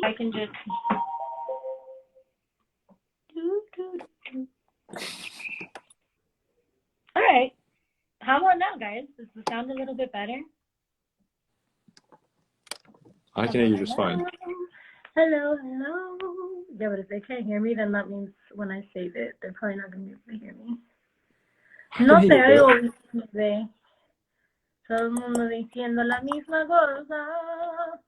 I can just. All right. How about now, guys? Does the sound a little bit better? I can hear you just fine. Hello, hello. Yeah, but if they can't hear me, then that means when I save it, they're probably not going to be able to hear me. No te oigo, bebé. Todo el mundo diciendo la misma cosa.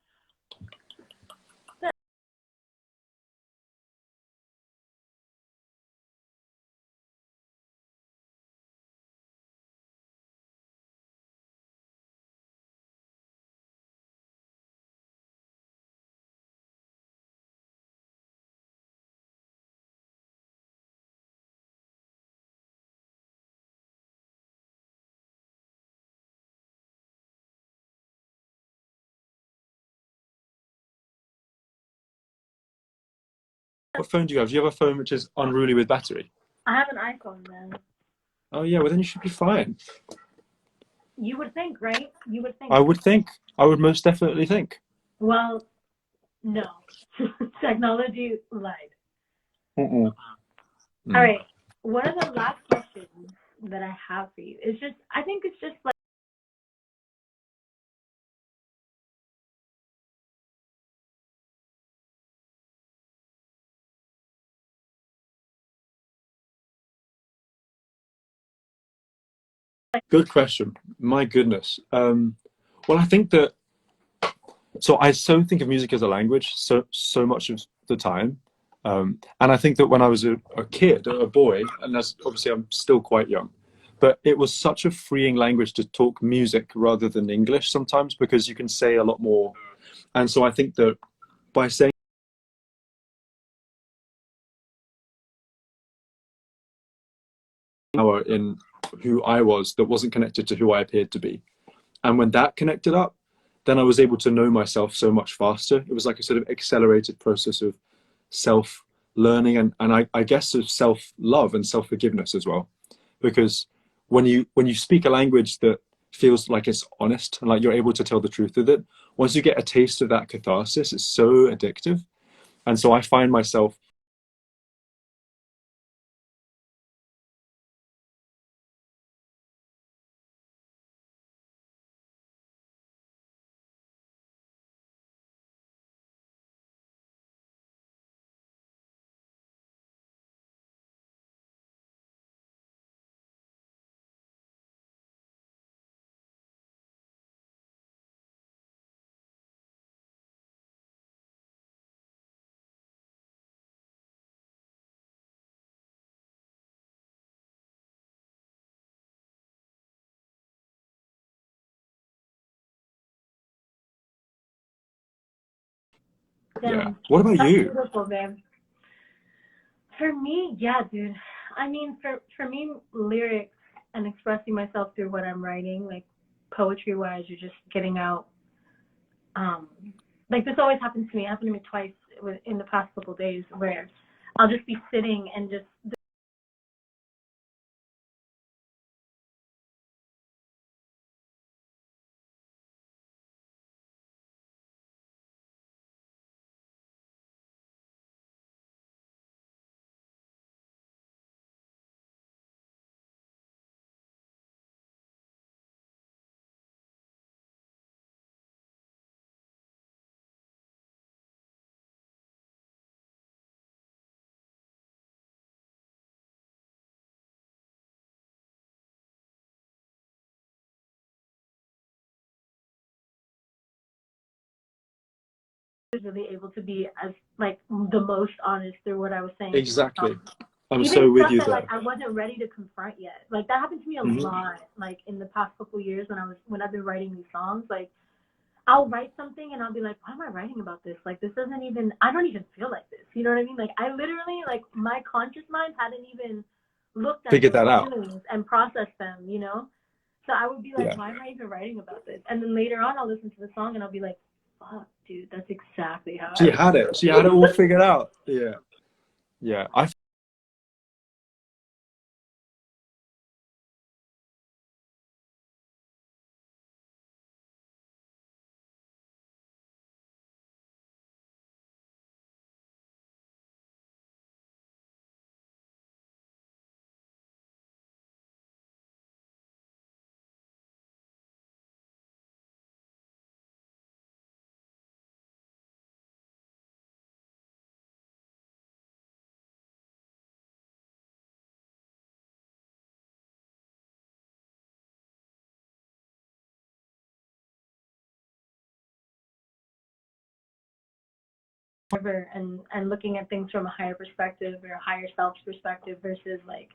What phone do you have? Do you have a phone which is unruly with battery? I have an iPhone, man. Oh yeah, well then you should be fine. You would think, right? You would think. I would think. I would most definitely think. Well, no. Technology lied. Mm. All right. What are the last questions that I have for you? It's just, I think it's just like, Good question. My goodness. Well, I think that. So I so think of music as a language so much of the time, and I think that when I was a kid, a boy, and as obviously I'm still quite young, but it was such a freeing language to talk music rather than English sometimes because you can say a lot more, and so I think that by saying power in who I was that wasn't connected to who I appeared to be. And when that connected up, then I was able to know myself so much faster. It was like a sort of accelerated process of self learning and I guess of self love and self forgiveness as well. Because when you speak a language that feels like it's honest and like you're able to tell the truth with it, once you get a taste of that catharsis, it's so addictive. And so I find myself, yeah. Damn, What about that's you? beautiful, babe. For me, yeah, dude. I mean, for me, lyrics and expressing myself through what I'm writing, like poetry wise, you're just getting out. Um, like this always happens to me. It happened to me twice in the past couple of days, where I'll just be sitting and just really able to be as like the most honest through what I was saying. Exactly. I'm Even so with stuff you that there. like I wasn't ready to confront yet. Like that happened to me a Mhm. lot. Like in the past couple of years when I've been writing these songs, like I'll write something and I'll be like, why am I writing about this? Like this doesn't even I don't even feel like this. You know what I mean? Like I literally like my conscious mind hadn't even looked at Figured those that out. feelings and processed them, you know? So I would be like, Yeah. why am I even writing about this? And then later on I'll listen to the song and I'll be like, fuck, dude, that's exactly how She I had it. She had it all figured out. Yeah. Yeah. I and looking at things from a higher perspective or a higher self's perspective versus like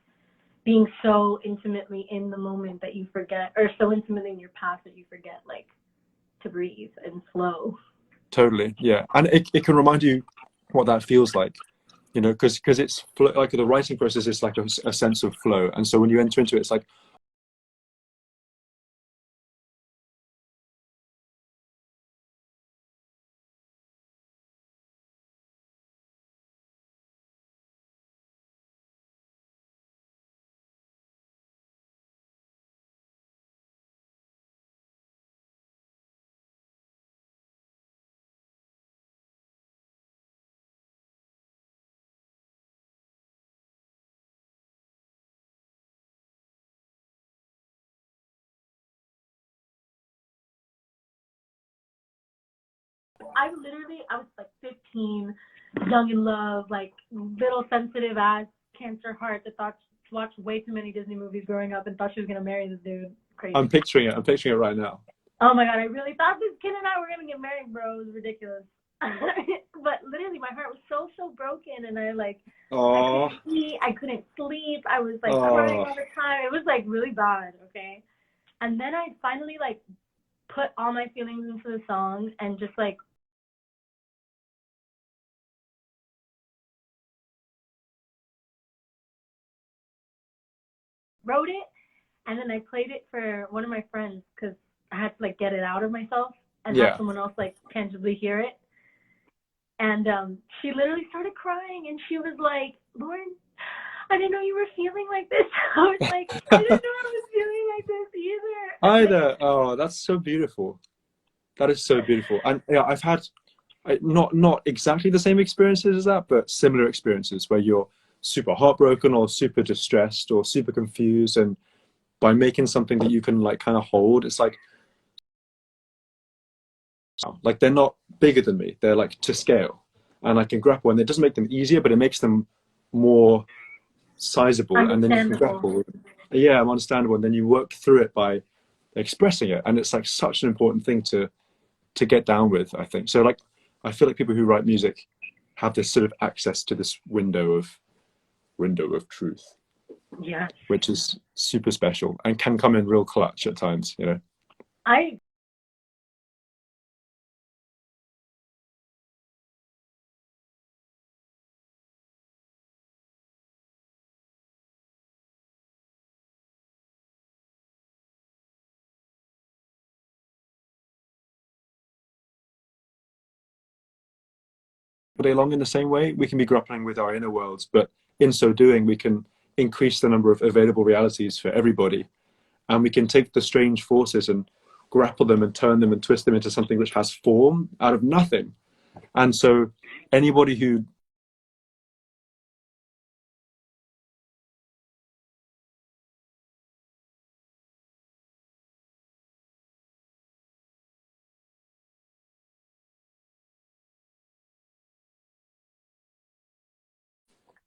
being so intimately in the moment that you forget, or so intimately in your past that you forget like to breathe and flow. totally. Yeah. And it can remind you what that feels like, you know, because it's like the writing process is like a sense of flow. And so when you enter into it, it's like, I was like 15, young in love, like little sensitive ass cancer heart that thought watched way too many Disney movies growing up and thought she was gonna marry this dude. Crazy. I'm picturing it. I'm picturing it right now. Oh my god, I really thought this kid and I were gonna get married, bro. It was ridiculous. But literally, my heart was so broken, and Oh, I couldn't eat, I couldn't sleep. I was like crying oh, all the time. It was like really bad, okay. And then I finally like put all my feelings into the song and just like wrote it, and then I played it for one of my friends because I had to like get it out of myself and have yeah. someone else like tangibly hear it. And she literally started crying, and she was like, Lauren, I didn't know you were feeling like this. I was like, I didn't know I was like this either. Either. Oh, that's so beautiful. That is so beautiful. And yeah, I've had not exactly the same experiences as that, but similar experiences where you're super heartbroken or super distressed or super confused, and by making something that you can like kind of hold, it's like they're not bigger than me. They're like to scale, and I can grapple. And it doesn't make them easier, but it makes them more sizable, and then you can grapple. Yeah, I'm understandable, and then you work through it by expressing it, and it's like such an important thing to get down with, I think. So like I feel like people who write music have this sort of access to this window of truth, Yes. which is super special and can come in real clutch at times, you know. I All day long in the same way, we can be grappling with our inner worlds, but in so doing, we can increase the number of available realities for everybody, and we can take the strange forces and grapple them and turn them and twist them into something which has form out of nothing. And so anybody who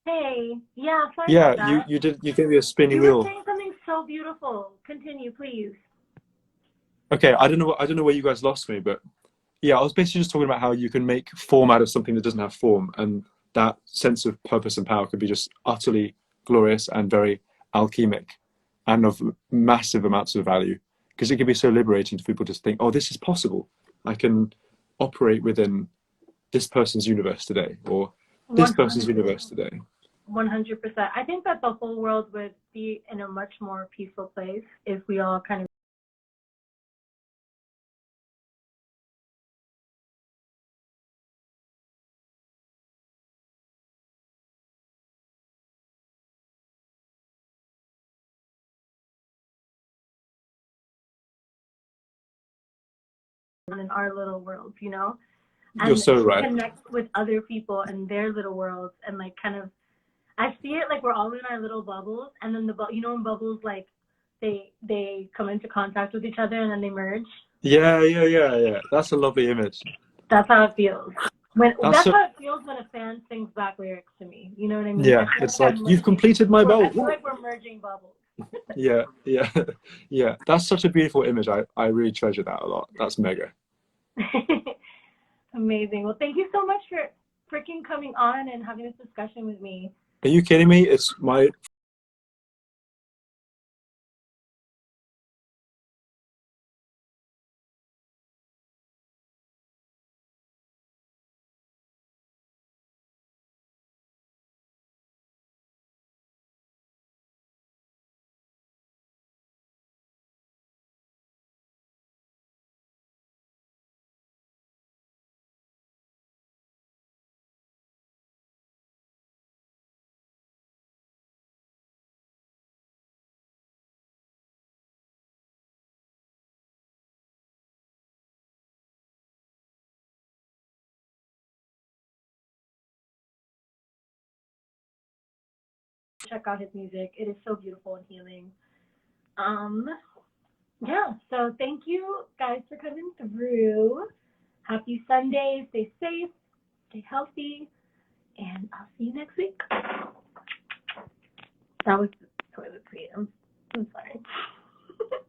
Hey, yeah, sorry yeah, about that. you gave me a spinny You were wheel. saying something so beautiful. Continue, please. Okay, I don't know where you guys lost me, but yeah, I was basically just talking about how you can make form out of something that doesn't have form, and that sense of purpose and power could be just utterly glorious and very alchemic, and of massive amounts of value, because it can be so liberating to people to think, oh, this is possible. I can operate within this person's universe today, or this person's 100%. universe today. 100%. I think that the whole world would be in a much more peaceful place if we all kind of in our little worlds, you know, You're and so right. connect with other people and their little worlds, and like kind of, I see it like we're all in our little bubbles, and then you know, in bubbles like they come into contact with each other and then they merge. Yeah. That's a lovely image. That's how it feels. That's That's so, how it feels when a fan sings back lyrics to me. You know what I mean? I yeah. feel It's like like I'm you've merging. completed my I bowl. feel like we're merging bubbles. Yeah, yeah, yeah. That's such a beautiful image. I really treasure that a lot. That's mega. Amazing. Well, thank you so much for freaking coming on and having this discussion with me. Are you kidding me? It's my Check out his music. It is so beautiful and healing. Um, yeah. So thank you guys for coming through. Happy Sunday. Stay safe. Stay healthy. And I'll see you next week. That was